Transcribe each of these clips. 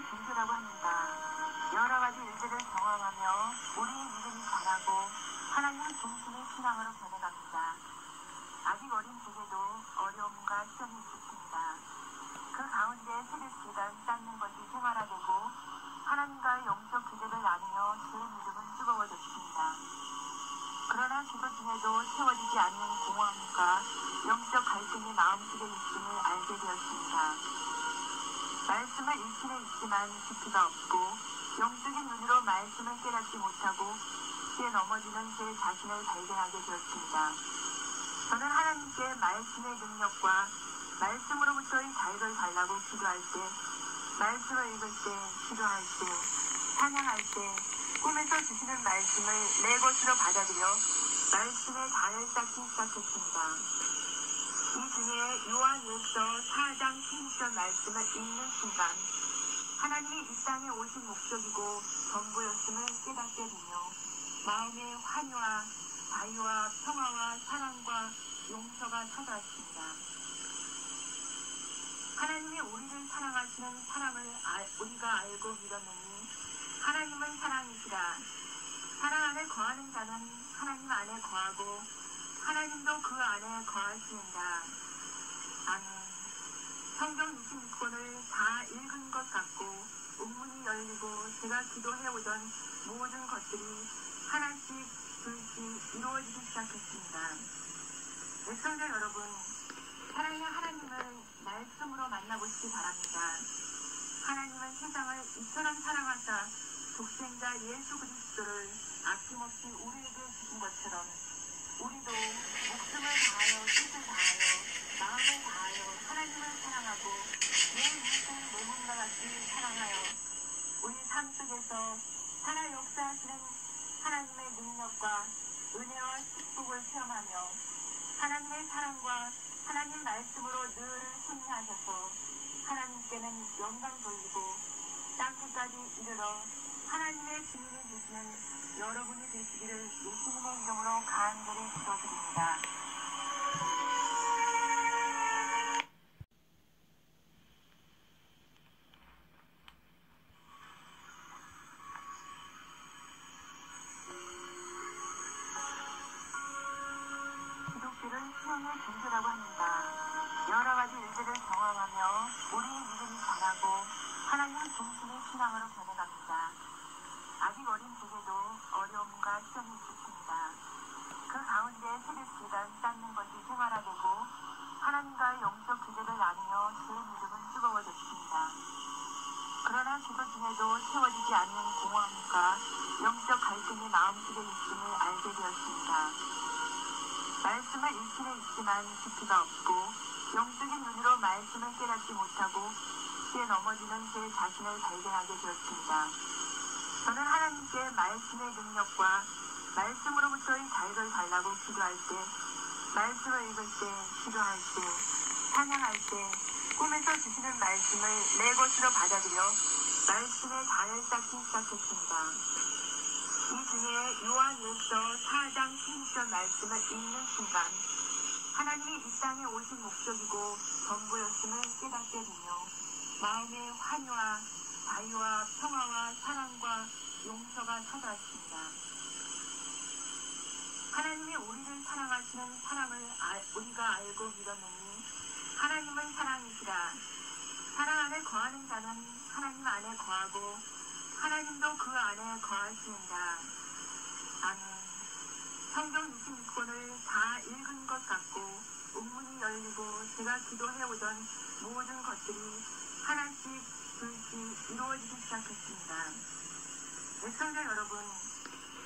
종교라고 합니다. 여러 가지 일들을 경험하며 우리의 믿음이 자라고 하나님 중심의 신앙으로 변해갑니다. 아직 어린 제게도 어려움과 시험이 있습니다. 그 가운데 세례시간 쌓는 것이 생활화되고 하나님과의 영적 교제를 나누며 제 믿음은 뜨거워졌습니다. 그러나 기도 중에도 채워지지 않는 공허함과 영적 갈등이 마음속에 있음을 알게 되었습니다. 말씀을 읽기는 있지만 깊이가 없고 영적인 눈으로 말씀을 깨닫지 못하고 쉽게 넘어지는 제 자신을 발견하게 되었습니다. 저는 하나님께 말씀의 능력과 말씀으로부터의 자유를 달라고 기도할 때, 말씀을 읽을 때, 기도할 때, 찬양할 때, 꿈에서 주시는 말씀을 내 것으로 받아들여 말씀의 단을 쌓기 시작했습니다. 이 중에 요한일서 4장 16절 말씀을 읽는 순간 하나님이 이 땅에 오신 목적이고 전부였음을 깨닫게 되며 마음의 환희와 자유와 평화와 사랑과 용서가 찾아왔습니다. 하나님이 우리를 사랑하시는 사랑을 우리가 알고 믿었느니 하나님은 사랑이시라. 사랑 안에 거하는 자는 하나님 안에 거하고 하나님도 그 안에 거하시는다. 아멘. 성경 26권을 다 읽은 것 같고 운문이 열리고 제가 기도해오던 모든 것들이 하나씩 둘씩 이루어지기 시작했습니다. 애청자 여러분, 사랑의 하나님을 말씀으로 만나보시기 바랍니다. 하나님은 세상을 이처럼 사랑하사 독생자 예수 그리스도를 아낌없이 우리에게 주신 것처럼 우리도 목숨을 다하여 뜻을 다하여 마음을 다하여 하나님을 사랑하고 내 이웃을 내 몸과 같이 사랑하여 우리 삶 속에서 살아 역사하시는 하나님의 능력과 은혜와 축복을 체험하며 하나님의 사랑과 하나님 말씀으로 늘 승리하셔서 하나님께는 영광 돌리고 땅끝까지 이르러 하나님의 주님이 되시는 여러분이 되시기를 예수님의 이름으로 간절히 기도드립니다. 기독교는 신앙의 종교라고 합니다. 여러 가지 일들을 경험하며 우리의 믿음이 자라고 하나님 중심의 신앙으로 변해갑니다. 아직 어린 제게도 어려움과 시험이 있습니다. 그 가운데 세례시간 쌓는 것이 생활화되고 하나님과의 영적 교제를 나누며 제 믿음은 뜨거워졌습니다. 그러나 기도 중에도 채워지지 않는 공허함과 영적 갈등이 마음속에 있음을 알게 되었습니다. 말씀을 읽기는 있지만 깊이가 없고 영적인 눈으로 말씀을 깨닫지 못하고 쉽게 넘어지는 제 자신을 발견하게 되었습니다. 저는 하나님께 말씀의 능력과 말씀으로부터의 자유를 달라고 기도할 때, 말씀을 읽을 때, 기도할 때, 찬양할 때, 꿈에서 주시는 말씀을 내 것으로 받아들여 말씀의 단을 쌓기 시작했습니다. 이 중에 요한일서 4장 16절 말씀을 읽는 순간 하나님이 이 땅에 오신 목적이고 전부였음을 깨닫게 되며 마음의 환희와 자유와 평화와 사랑과 용서가 찾아왔습니다. 하나님이 우리를 사랑하시는 사랑을 우리가 알고 믿었느니 하나님은 사랑이시라. 사랑 안에 거하는 자는 하나님 안에 거하고 하나님도 그 안에 거하시는다. 아멘. 성경 26권을 다 읽은 것 같고 운문이 열리고 제가 기도해오던 모든 것들이 하나씩 둘씩 이루어지기 시작했습니다. 애청자 여러분,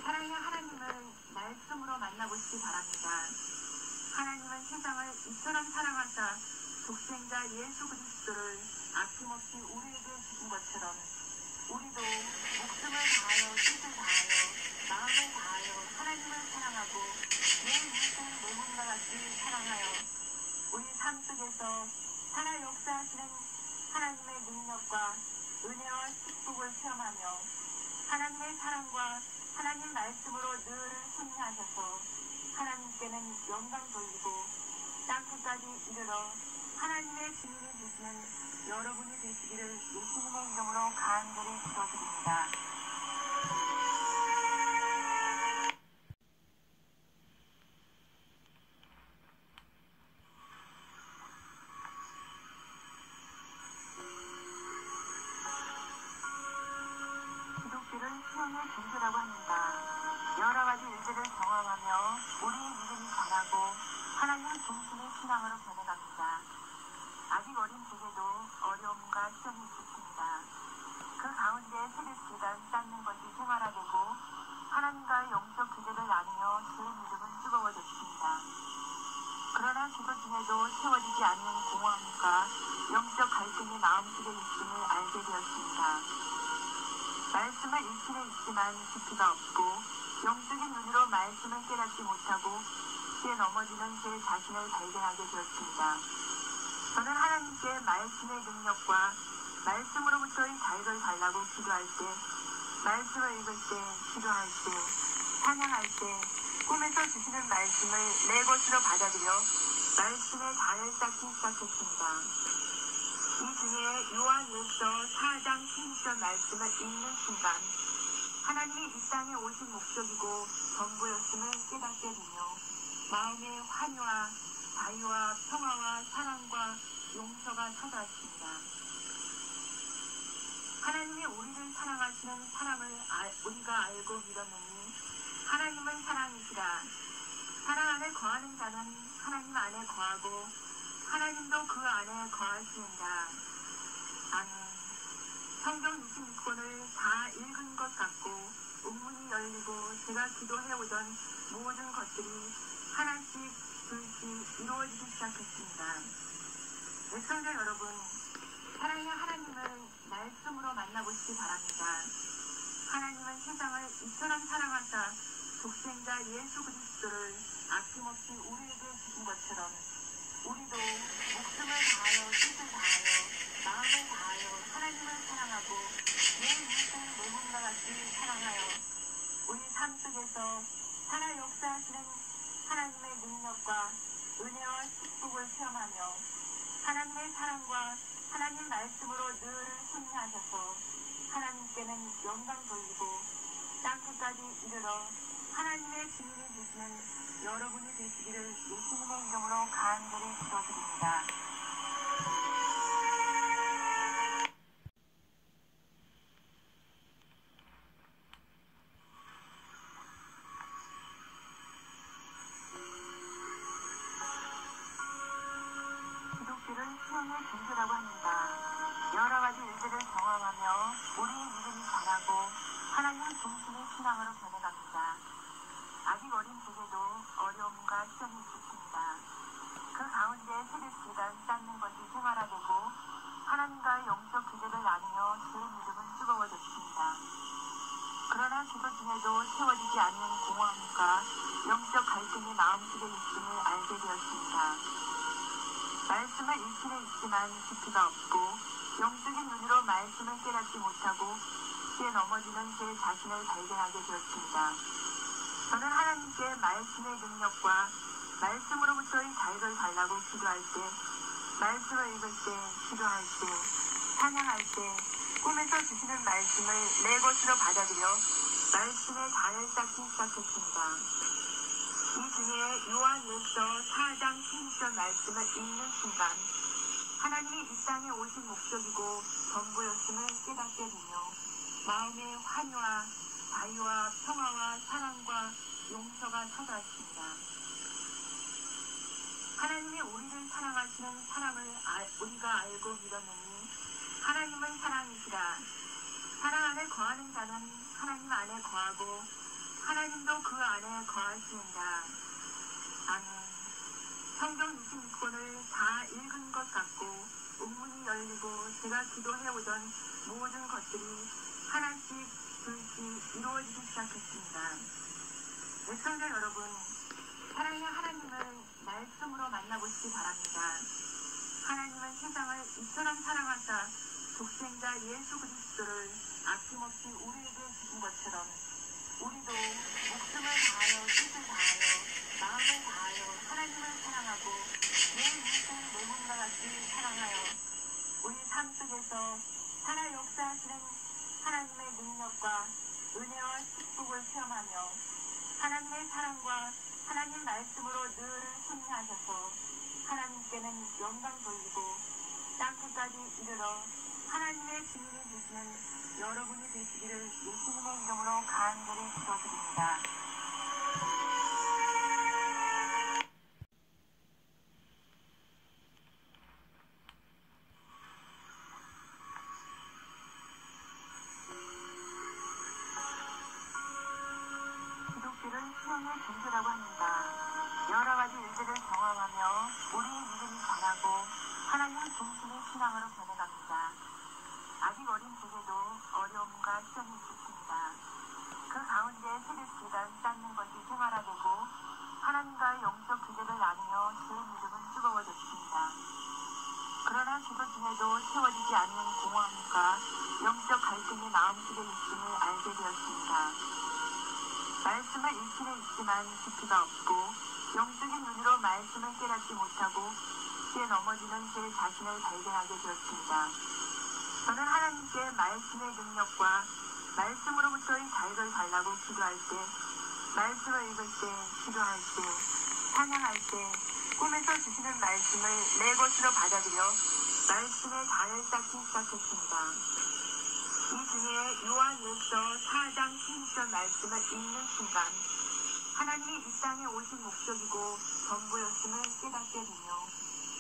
사랑의 하나님을 말씀으로 만나보시기 바랍니다. 하나님은 세상을 이처럼 사랑하사 독생자 예수 그리스도를 아낌없이 우리에게 주신 것처럼 우리도 목숨을 다하여 뜻을 다하여 마음을 다하여 하나님을 사랑하고 내 이웃을 내 몸과 같이 사랑하여 우리 삶 속에서 살아 역사하시는 하나님의 능력과 은혜와 축복을 체험하며 하나님의 사랑과 하나님 말씀으로 늘 승리하셔서 하나님께는 영광 돌리고 땅끝까지 이르러 하나님의 주님이 되시는 여러분이 되시기를 예수님의 이름으로 간절히 기도드립니다. 기독교를 신앙의 종교라고 합니다. 여러 가지 일들을 경험하며 우리의 믿음이 자라고 하나님 중심의 신앙으로 변해갑니다. 아직 어린 제게도 어려움과 시험이 있습니다. 그 가운데 세대수가 쌓는 것이 생활화되고 하나님과의 영적 교제를 나누며 제 믿음은 뜨거워졌습니다. 그러나 기도 중에도 채워지지 않는 공허함과 영적 갈등이 마음속에 있음을 알게 되었습니다. 말씀을 읽기는 있지만 깊이가 없고 영적인 눈으로 말씀을 깨닫지 못하고 쉽게 넘어지는 제 자신을 발견하게 되었습니다. 저는 하나님께 말씀의 능력과 말씀으로부터의 자유를 달라고 기도할 때, 말씀을 읽을 때, 기도할 때, 찬양할 때, 꿈에서 주시는 말씀을 내 것으로 받아들여 말씀의 단을 쌓기 시작했습니다. 이 중에 요한일서 4장 16절 말씀을 읽는 순간 하나님이 이 땅에 오신 목적이고 전부였음을 깨닫게 되며 마음의 환희와 자유와 평화와 사랑과 용서가 찾아왔습니다. 하나님이 우리를 사랑하시는 사랑을 우리가 알고 믿었느니 하나님은 사랑이시라. 사랑 안에 거하는 자는 하나님 안에 거하고 하나님도 그 안에 거하시는다. 아멘. 성경 66권을 다 읽은 것 같고 운문이 열리고 제가 기도해오던 모든 것들이 하나씩 둘씩 이루어지기 시작했습니다. 애청자 여러분, 사랑의 하나님을 말씀으로 만나보시기 바랍니다. 하나님은 세상을 이처럼 사랑하사 독생자 예수 그리스도를 아낌없이 우리에게 주신 것처럼 우리도 목숨을 다하여 뜻을 다하여 마음을 다하여 하나님을 사랑하고 내 인생 내 몸과 같이 사랑하여 우리 삶 속에서 살아 역사하시는 하나님의 능력과 은혜와 축복을 체험하며 하나님의 사랑과 하나님 말씀으로 늘 승리하셔서 하나님께는 영광 돌리고 땅끝까지 이르러 하나님의 주님이 되시는 여러분이 되시기를 예수님의 이름으로 간절히 기도드립니다. 기독교를 신앙의 종교라고 합니다. 여러 가지 일들을 경험하며 우리의 믿음이 자라고 하나님 중심의 신앙으로 변해갑니다. 아직 어린 제게도 어려움과 시험이 있습니다. 그 가운데 세대수가 쌓는 것이 생활화되고 하나님과의 영적 교제를 나누며 제 믿음은 뜨거워졌습니다. 그러나 기도 중에도 채워지지 않는 공허함과 영적 갈등이 마음속에 있음을 알게 되었습니다. 말씀을 읽기는 있지만 깊이가 없고 영적인 눈으로 말씀을 깨닫지 못하고 쉽게 넘어지는 제 자신을 발견하게 되었습니다. 저는 하나님께 말씀의 능력과 말씀으로부터의 자유를 달라고 기도할 때, 말씀을 읽을 때, 기도할 때, 찬양할 때, 꿈에서 주시는 말씀을 내 것으로 받아들여 말씀의 단을 쌓기 시작했습니다. 이 중에 요한일서 4장 16절 말씀을 읽는 순간 하나님이 이 땅에 오신 목적이고 전부였음을 깨닫게 되며 마음의 환희와 자유와 평화와 사랑과 용서가 찾아왔습니다. 하나님이 우리를 사랑하시는 사랑을 우리가 알고 믿었느니 하나님은 사랑이시라. 사랑 안에 거하는 자는 하나님 안에 거하고 하나님도 그 안에 거하시는다. 아멘. 성경 66권을 다 읽은 것 같고 운문이 열리고 제가 기도해오던 모든 것들이 하나씩 둘씩 이루어지기 시작했습니다. 애청자 여러분, 사랑의 하나님을 말씀으로 만나보시기 바랍니다. 하나님은 세상을 이처럼 사랑하사 독생자 예수 그리스도를 아낌없이 우리에게 주신 것처럼 우리도 목숨을 다하여 뜻을 다하여 마음을 다하여 하나님을 사랑하고 내 인생 내 몸과 같이 사랑하여 우리 삶 속에서 살아 역사하시는 하나님의 능력과 은혜와 축복을 체험하며 하나님의 사랑과 하나님 말씀으로 늘 승리하셔서 하나님께는 영광 돌리고 땅끝까지 이르러 하나님의 증인이 되시는 여러분이 되시기를 예수님의 이름으로 간절히 기도드립니다. 기독교를 신앙의 종교라고 합니다. 여러 가지 일들을 경험하며 우리의 믿음이 자라고 하나님 중심의 신앙으로 변해갑니다. 아직 어린 제게도 어려움과 시험이 있습니다. 그 가운데 세력기가 쌓는 것이 생활화되고 하나님과의 영적 교제를 나누며 제 믿음은 뜨거워졌습니다. 그러나 기도 중에도 채워지지 않는 공허함과 영적 갈등이 마음속에 있음을 알게 되었습니다. 말씀을 읽기는 있지만 깊이가 없고 영적인 눈으로 말씀을 깨닫지 못하고 쉽게 넘어지는 제 자신을 발견하게 되었습니다. 저는 하나님께 말씀의 능력과 말씀으로부터의 자유를 달라고 기도할 때, 말씀을 읽을 때, 기도할 때, 찬양할 때, 꿈에서 주시는 말씀을 내 것으로 받아들여 말씀의 단을 쌓기 시작했습니다. 이 중에 요한일서 4장 16절 말씀을 읽는 순간 하나님이 이 땅에 오신 목적이고 전부였음을 깨닫게 되며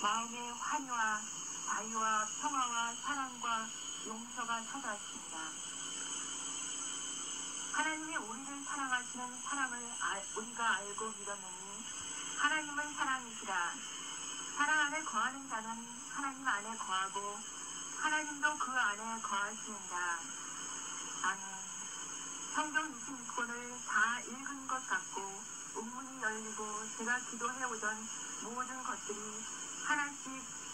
마음의 환희와 자유와 평화와 사랑과 용서가 찾아왔습니다. 하나님이 우리를 사랑하시는 사랑을 우리가 알고 믿었느니 하나님은 사랑이시라. 사랑 안에 거하는 자는 하나님 안에 거하고 하나님도 그 안에 거하시는다. 아멘. 성경 66권을 다 읽은 것 같고 운문이 열리고 제가 기도해오던 모든 것들이 하나씩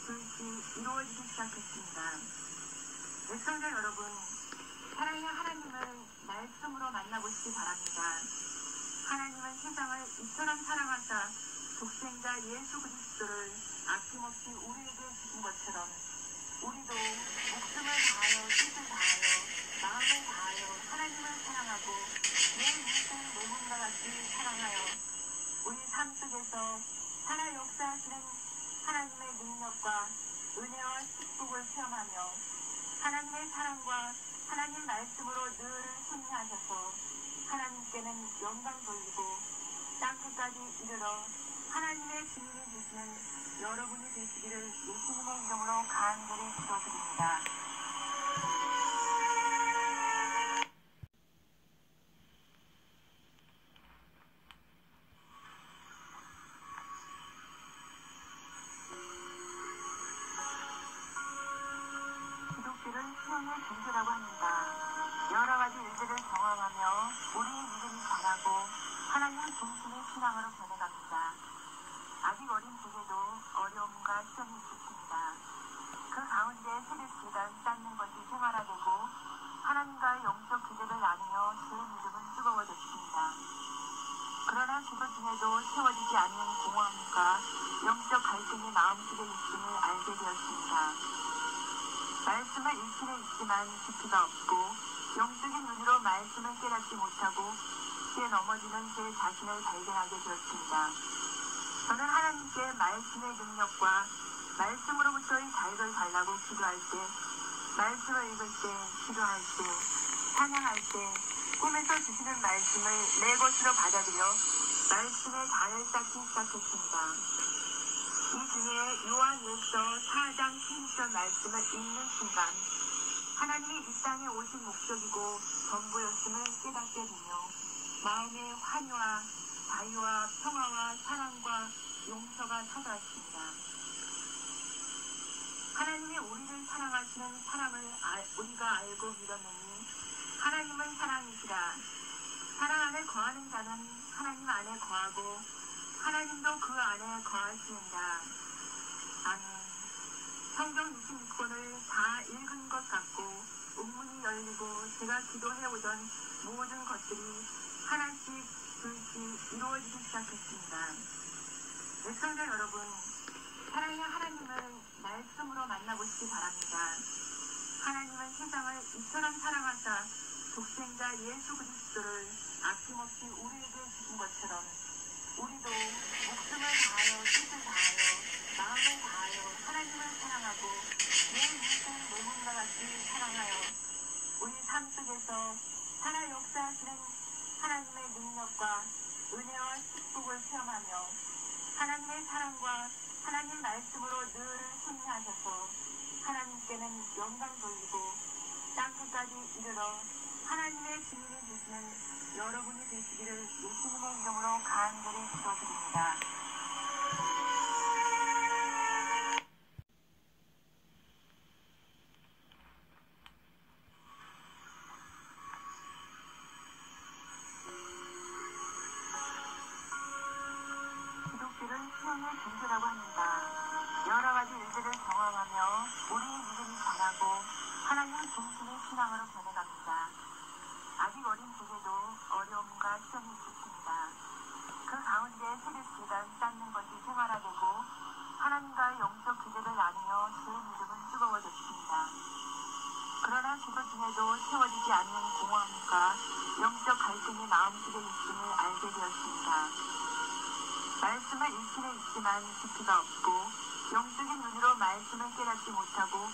둘씩 이루어지기 시작했습니다. 애청자 여러분, 사랑의 하나님을 말씀으로 만나보시기 바랍니다. 하나님은 세상을 이처럼 사랑하사 독생자 예수 그리스도를 아낌없이 우리에게 주신 것처럼 우리도 목숨을 다하여 뜻을 다하여 마음을 다하여 하나님을 사랑하고 내 인생 내 몸과 같이 사랑하여 우리 삶 속에서 살아 역사하시는 하나님의 능력과 은혜와 축복을 체험하며 하나님의 사랑과 하나님 말씀으로 늘 승리하셔서 하나님께는 영광 돌리고 땅끝까지 이르러 하나님의 증인이 되시는 여러분이 되시기를 예수님의 이름으로 간절히 기도드립니다. 기독교를 신앙의 종교라고 합니다. 여러 가지 일들을 경험하며 우리의 믿음이 자라고 하나님 중심의 신앙으로 변해갑니다. 아직 어린 제게도 어려움과 시험이 있습니다. 그 가운데 세력기가 쌓는 것이 생활화되고 하나님과의 영적 교제를 나누며 제 믿음은 뜨거워졌습니다. 그러나 기도 중에도 채워지지 않는 공허함과 영적 갈등이 마음속에 있음을 알게 되었습니다. 말씀을 읽기는 있지만 깊이가 없고 영적인 눈으로 말씀을 깨닫지 못하고 쉽게 넘어지는 제 자신을 발견하게 되었습니다. 저는 하나님께 말씀의 능력과 말씀으로부터의 자유를 달라고 기도할 때, 말씀을 읽을 때, 기도할 때, 찬양할 때, 꿈에서 주시는 말씀을 내 것으로 받아들여 말씀의 단을 쌓기 시작했습니다. 이 중에 요한일서 4장 16절 말씀을 읽는 순간 하나님이 이 땅에 오신 목적이고 전부였음을 깨닫게 되며 마음의 환희와 자유와 평화와 사랑과 용서가 찾아왔습니다. 하나님이 우리를 사랑하시는 사랑을 우리가 알고 믿었느니 하나님은 사랑이시라. 사랑 안에 거하는 자는 하나님 안에 거하고 하나님도 그 안에 거하시는다. 아멘. 성경 66권을 다 읽은 것 같고 운문이 열리고 제가 기도해오던 모든 것들이 하나씩 둘씩 이루어지기 시작했습니다. 애청자 여러분, 사랑의 하나님을 말씀으로 만나보시기 바랍니다. 하나님은 세상을 이처럼 사랑하사 독생자 예수 그리스도를 아낌없이 우리에게 주신 것처럼 우리도 목숨을 다하여 뜻을 다하여 마음을 다하여 하나님을 사랑하고 내 이웃을 내 몸과 같이 사랑하여 우리 삶 속에서 살아 역사하시는 하나님의 능력과 은혜와 축복을 체험하며 하나님의 사랑과 하나님 말씀으로 늘 승리하셔서 하나님께는 영광 돌리고 땅끝까지 이르러 하나님의 주님이 되시는 여러분이 되시기를 예수님의 이름으로 간절히 기도드립니다. 기독교를 신앙의 종교라고 합니다. 여러 가지 일들을 경험하며 우리의 믿음이 자라고 하나님 중심의 신앙으로 변해갑니다. 아직 어린 제게도 어려움과 시험이 있습니다. 그 가운데 세력시간 쌓는 것이 생활화되고 하나님과의 영적 교제를 나누며 제 믿음은 뜨거워졌습니다. 그러나 그것 중에도 채워지지 않는 공허함과 영적 갈등이 마음속에 있음을 알게 되었습니다. 말씀을 읽기는 있지만 깊이가 없고 영적인 눈으로 말씀을 깨닫지 못하고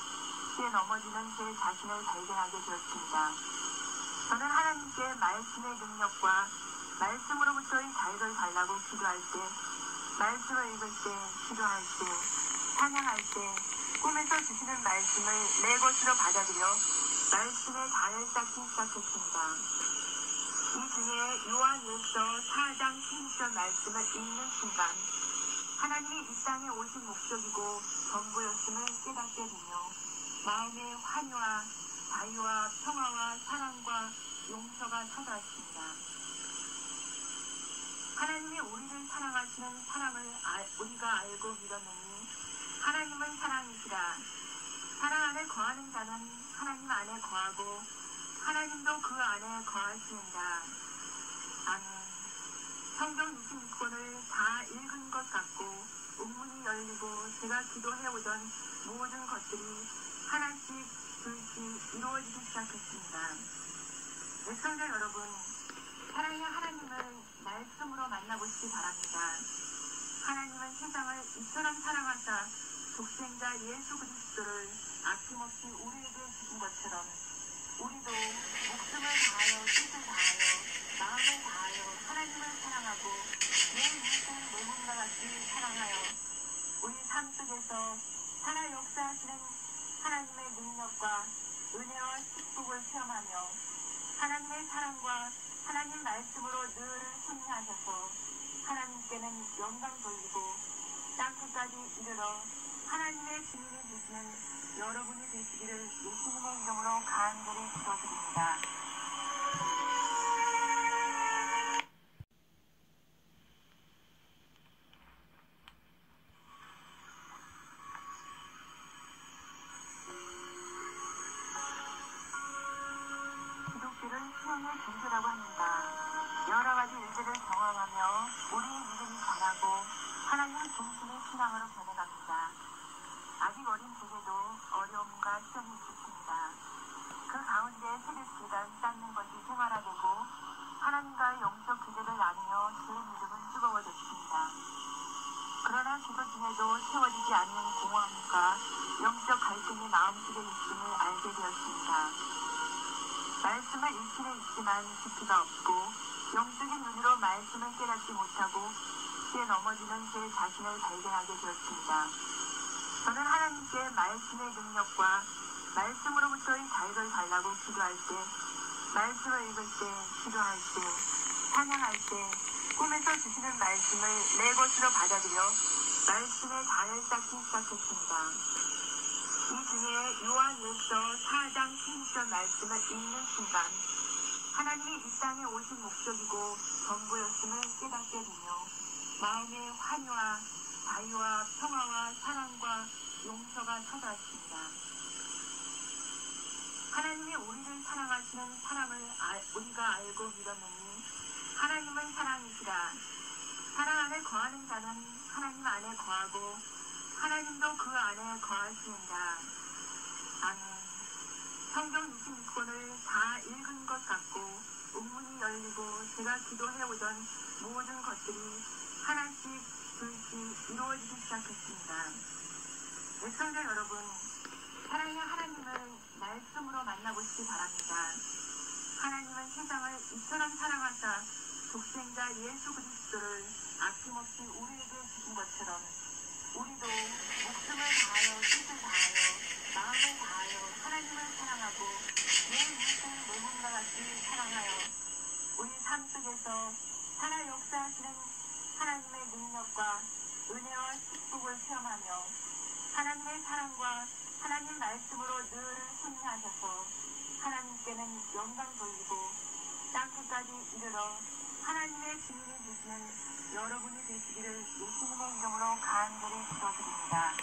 뛰어넘어지는 제 자신을 발견하게 되었습니다. 저는 하나님께 말씀의 능력과 말씀으로부터의 자유를 달라고 기도할 때, 말씀을 읽을 때, 기도할 때, 찬양할 때, 꿈에서 주시는 말씀을 내 것으로 받아들여 말씀의 자를 쌓기 시작했습니다. 이 중에 요한일서 4장 16절 말씀을 읽는 순간 하나님이 이 땅에 오신 목적이고 전부였음을 깨닫게 되며 마음의 환희와 자유와 평화와 사랑과 용서가 찾아왔습니다. 하나님이 우리를 사랑하시는 사랑을 우리가 알고 믿었느니 하나님은 사랑이시라. 사랑 안에 거하는 자는 하나님 안에 거하고 하나님도 그 안에 거하시는다. 아멘. 성경 66권을 다 읽은 것 같고 운문이 열리고 제가 기도해오던 모든 것들이 하나씩 둘씩 이루어지기 시작했습니다. 애청자 여러분, 사랑의 하나님을 말씀으로 만나보시기 바랍니다. 하나님은 세상을 이처럼 사랑하사 독생자 예수 그리스도를 아낌없이 우리에게 주신 것처럼 우리도 목숨을 다하여 뜻을 다하여 마음을 다하여 하나님을 사랑하고 내 이웃을 내 몸과 같이 사랑하여 우리 삶 속에서 살아 역사하시는 하나님의 능력과 은혜와 축복을 체험하며 하나님의 사랑과 하나님 말씀으로 늘 승리하셔서 하나님께는 영광 돌리고 땅끝까지 이르러 하나님의 주님이 되시는 여러분이 되시기를 예수님의 이름으로 간절히 기도드립니다. 기독교를 신앙의 종교라고 합니다. 여러 가지 일들을 경험하며 우리의 믿음이 자라고 하나님 중심의 신앙으로 변해갑니다. 아직 어린 제게도 어려움과 시험이 있습니다. 그 가운데 세력시간 쌓는 것이 생활화되고 하나님과의 영적 교제를 나누며 제 믿음은 뜨거워졌습니다. 그러나 그것 중에도 채워지지 않는 공허함과 영적 갈등이 마음속에 있음을 알게 되었습니다. 말씀을 읽기는 있지만 깊이가 없고 영적인 눈으로 말씀을 깨닫지 못하고 뛰어넘어지는 제 자신을 발견하게 되었습니다. 저는 하나님께 말씀의 능력과 말씀으로부터의 자유를 달라고 기도할 때, 말씀을 읽을 때, 기도할 때, 찬양할 때, 꿈에서 주시는 말씀을 내 것으로 받아들여 말씀의 자를 쌓기 시작했습니다. 이 중에 요한일서 4장 16절 말씀을 읽는 순간 하나님이 이 땅에 오신 목적이고 전부였음을 깨닫게 되며 마음의 환희와 자유와 평화와 사랑과 용서가 찾아왔습니다. 하나님이 우리를 사랑하시는 사랑을 우리가 알고 믿었느니 하나님은 사랑이시라. 사랑 안에 거하는 자는 하나님 안에 거하고 하나님도 그 안에 거하시는다. 아멘. 성경 26권을 다 읽은 것 같고 옥문이 열리고 제가 기도해오던 모든 것들이 하나씩 둘씩 이루어지기 시작했습니다. 애청자 여러분, 사랑의 하나님을 말씀으로 만나보시기 바랍니다. 하나님은 세상을 이처럼 사랑하사 독생자 예수 그리스도를 아낌없이 우리에게 주신 것처럼 우리도 목숨을 다하여 뜻을 다하여 마음을 다하여 하나님을 사랑하고 내 이웃을 내 몸과 같이 사랑하여 우리 삶 속에서 살아 역사하시는 하나님의 능력과 은혜와 축복을 체험하며 하나님의 사랑과 하나님 말씀으로 늘 승리하셔서 하나님께는 영광 돌리고 땅끝까지 이르러 하나님의 주님이 되시는 여러분이 되시기를 예수님의 이름으로 간절히 기도드립니다.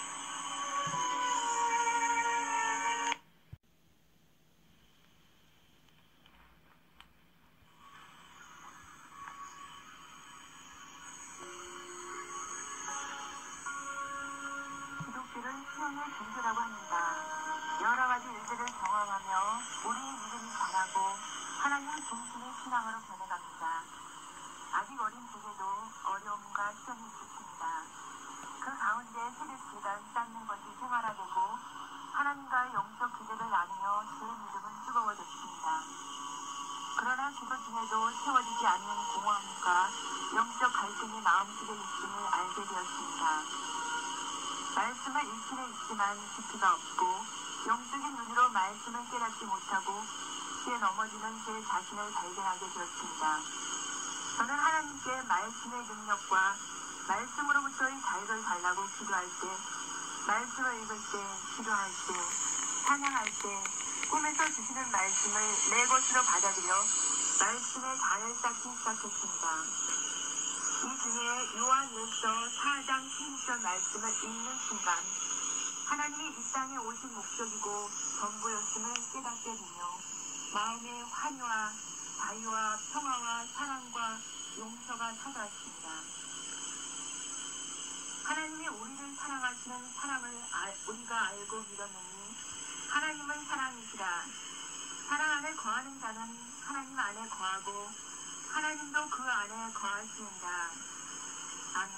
기독교를 수용의 종교라고 합니다. 여러 가지 일들을 경험하며 우리의 믿음이 자라고 하나님 중심의 신앙으로 변해갑니다. 아직 어린 제게도 어려움과 시련이 있습니다. 그 가운데 세대수단 쌓는 것이 생활화되고 하나님과의 영적 기대를 나누며 제 믿음은 뜨거워졌습니다. 그러나 그것 중에도 채워지지 않는 공허함과 영적 갈등이 마음속에 있음을 알게 되었습니다. 말씀을 읽기는 있지만 깊이가 없고 영적인 눈으로 말씀을 깨닫지 못하고 피에 넘어지는 제 자신을 발견하게 되었습니다. 저는 하나님께 말씀의 능력과 말씀으로부터의 자유를 달라고 기도할 때, 말씀을 읽을 때, 기도할 때, 찬양할 때, 꿈에서 주시는 말씀을 내 것으로 받아들여 말씀의 자를 쌓기 시작했습니다. 이 중에 요한일서 4장 16절 말씀을 읽는 순간 하나님이 이 땅에 오신 목적이고 전부였음을 깨닫게 되며 마음의 환희와 자유와 평화와 사랑과 용서가 찾아왔습니다. 하나님이 우리를 사랑하시는 사랑을 우리가 알고 믿었느니 하나님은 사랑이시라. 사랑 안에 거하는 자는 하나님 안에 거하고 하나님도 그 안에 거하시는다. 아멘.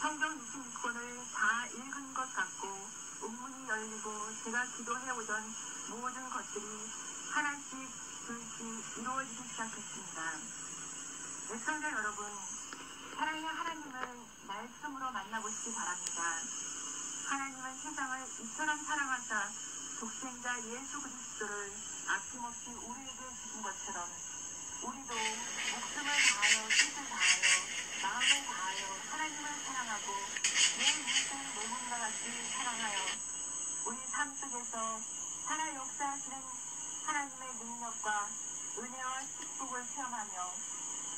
성경 26권을 다 읽은 것 같고 옥문이 열리고 제가 기도해오던 모든 것들이 하나씩 둘씩 이루어지기 시작했습니다. 애청자 여러분, 사랑의 하나님을 말씀으로 만나보시기 바랍니다. 하나님은 세상을 이처럼 사랑하사 독생자 예수 그리스도를 아낌없이 우리에게 주신 것처럼 우리도 목숨을 다하여 뜻을 다하여 마음을 다하여 하나님을 사랑하고 내 이웃을 내 몸과 같이 사랑하여 우리 삶 속에서 살아 역사하시는 하나님의 능력과 은혜와 축복을 체험하며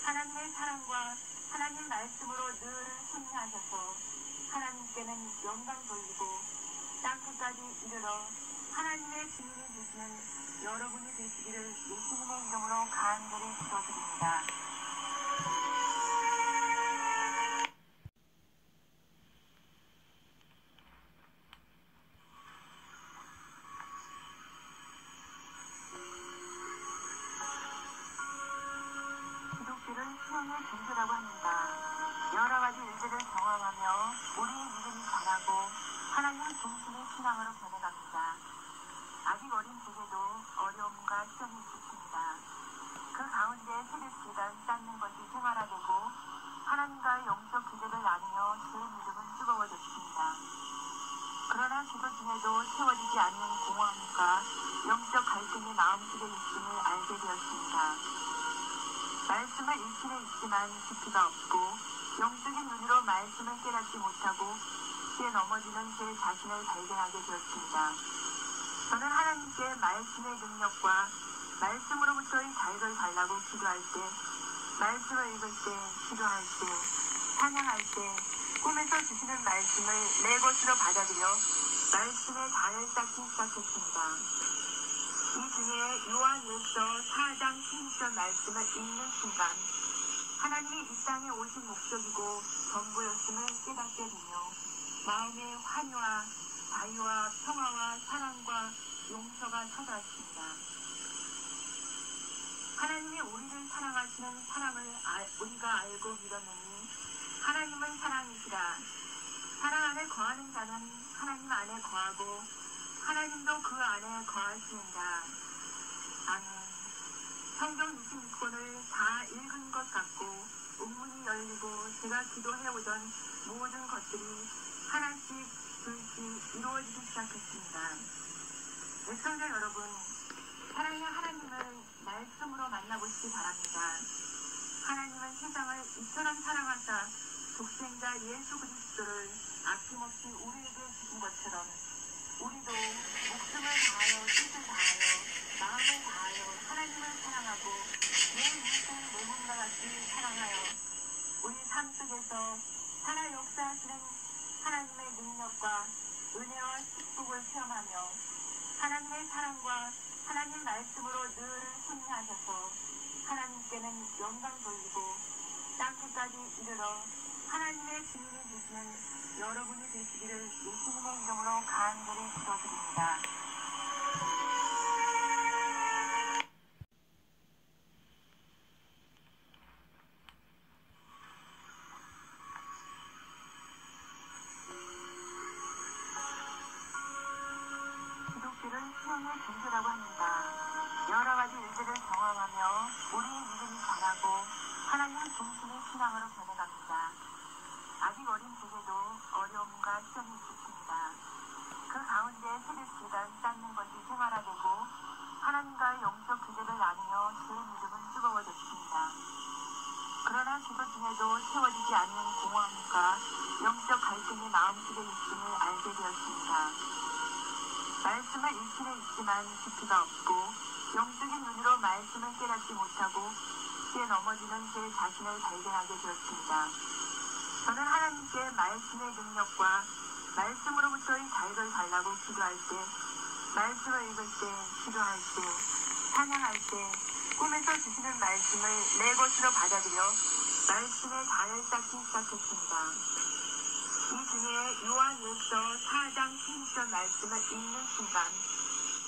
하나님의 사랑과 하나님 말씀으로 늘 승리하셔서 하나님께는 영광 돌리고 땅끝까지 이르러 하나님의 주님이 되시는 여러분이 되시기를 예수님의 이름으로 간절히 기도드립니다. 기독교를 수용의 종교라고 합니다. 여러 가지 일들을 경험하며 우리의 믿음이 자라고 하나님 중심의 신앙으로 변해갑니다. 아직 어린 제게도 어려움과 시련이 있습니다. 그 가운데 세대수단 쌓는 것이 생활화되고 하나님과의 영적 기대를 나누며 제 믿음은 뜨거워졌습니다. 그러나 그것 중에도 채워지지 않는 공허함과 영적 갈등이 마음속에 있음을 알게 되었습니다. 말씀을 읽기는 있지만 깊이가 없고 영적인 눈으로 말씀을 깨닫지 못하고 피에 넘어지는 제 자신을 발견하게 되었습니다. 저는 하나님께 말씀의 능력과 말씀으로부터의 자유를 달라고 기도할 때, 말씀을 읽을 때, 기도할 때, 찬양할 때, 꿈에서 주시는 말씀을 내 것으로 받아들여 말씀의 자를 쌓기 시작했습니다. 이 중에 요한일서 4장 16절 말씀을 읽는 순간 하나님이 이 땅에 오신 목적이고 전부였음을 깨닫게 되며 마음의 환희와 자유와 평화와 사랑과 용서가 찾아왔습니다. 하나님이 우리를 사랑하시는 사랑을 우리가 알고 믿었느니 하나님은 사랑이시라. 사랑 안에 거하는 자는 하나님 안에 거하고 하나님도 그 안에 거하시니라. 아멘. 성경 26권을 다 읽은 것 같고 운문이 열리고 제가 기도해오던 모든 것들이 하나씩 둘씩 이루어지기 시작했습니다. 애청자 여러분, 사랑의 하나님을 말씀으로 만나보시기 바랍니다. 하나님은 세상을 이처럼 사랑하사 독생자 예수 그리스도를 아낌없이 우리에게 주신 것처럼 우리도 목숨을 다하여 뜻을 다하여 마음을 다하여 하나님을 사랑하고 내 이웃을 내 몸과 같이 사랑하여 우리 삶 속에서 살아 역사하시는 하나님의 능력과 은혜와 축복을 체험하며 하나님의 사랑과 하나님 말씀으로 늘 승리하셔서 하나님께는 영광 돌리고 땅끝까지 이르러 하나님의 주님이 되시는 여러분이 되시기를 예수님의 이름으로 간절히 기도드립니다. 기독교를 수용의 종교라고 합니다. 여러 가지 일들을 경험하며 우리의 믿음이 자라고 하나님 중심의 신앙으로 변해갑니다. 아직 어린 제게도 어려움과 시험이 있습니다. 그 가운데 세대시간 쌓는 것이 생활화되고 하나님과의 영적 교제를 나누며 제 믿음은 뜨거워졌습니다. 그러나 그것 중에도 채워지지 않는 공허함과 영적 갈등이 마음속에 있음을 알게 되었습니다. 말씀을 읽기는 있지만 깊이가 없고 영적인 눈으로 말씀을 깨닫지 못하고 쉽게 넘어지는 제 자신을 발견하게 되었습니다. 저는 하나님께 말씀의 능력과 말씀으로부터의 자유를 달라고 기도할 때, 말씀을 읽을 때, 기도할 때, 찬양할 때, 꿈에서 주시는 말씀을 내 것으로 받아들여 말씀의 자를 쌓기 시작했습니다. 이 중에 요한일서 4장 16절 말씀을 읽는 순간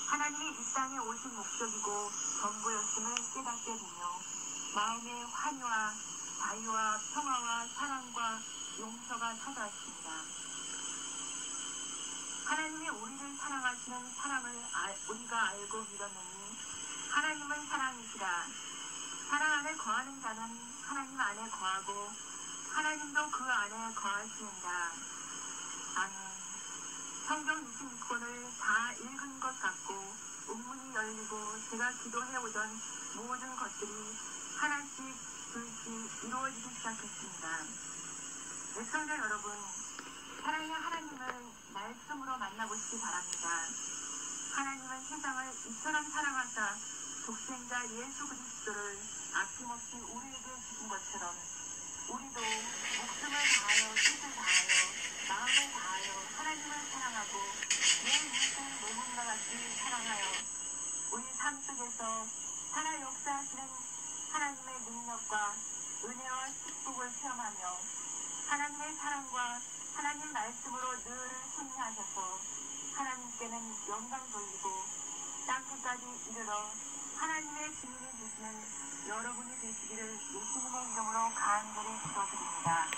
하나님이 이 땅에 오신 목적이고 전부였음을 깨닫게 되며 마음의 환희와 자유와 평화와 사랑과 용서가 찾아왔습니다. 하나님이 우리를 사랑하시는 사랑을 우리가 알고 믿었느니 하나님은 사랑이시라. 사랑 안에 거하는 자는 하나님 안에 거하고 하나님도 그 안에 거하시니라. 아멘. 성경 26권을 다 읽은 것 같고 운문이 열리고 제가 기도해오던 모든 것들이 하나씩 둘씩 이루어지기 시작했습니다. 애청자 여러분, 사랑의 하나님을 말씀으로 만나보시기 바랍니다. 하나님은 세상을 이처럼 사랑하사 독생자 예수 그리스도를 아낌없이 우리에게 주신 것처럼 우리도 목숨을 다하여 뜻을 다하여 마음을 다하여 하나님을 사랑하고 내 이웃을 내 몸과 같이 사랑하여 우리 삶 속에서 살아 역사하시는 하나님의 능력과 은혜와 축복을 체험하며 하나님의 사랑과 하나님 말씀으로 늘 승리하셔서 하나님께는 영광 돌리고 땅끝까지 이르러 하나님의 주님이 되시는 여러분이 되시기를 예수님의 이름으로 간절히 기도드립니다.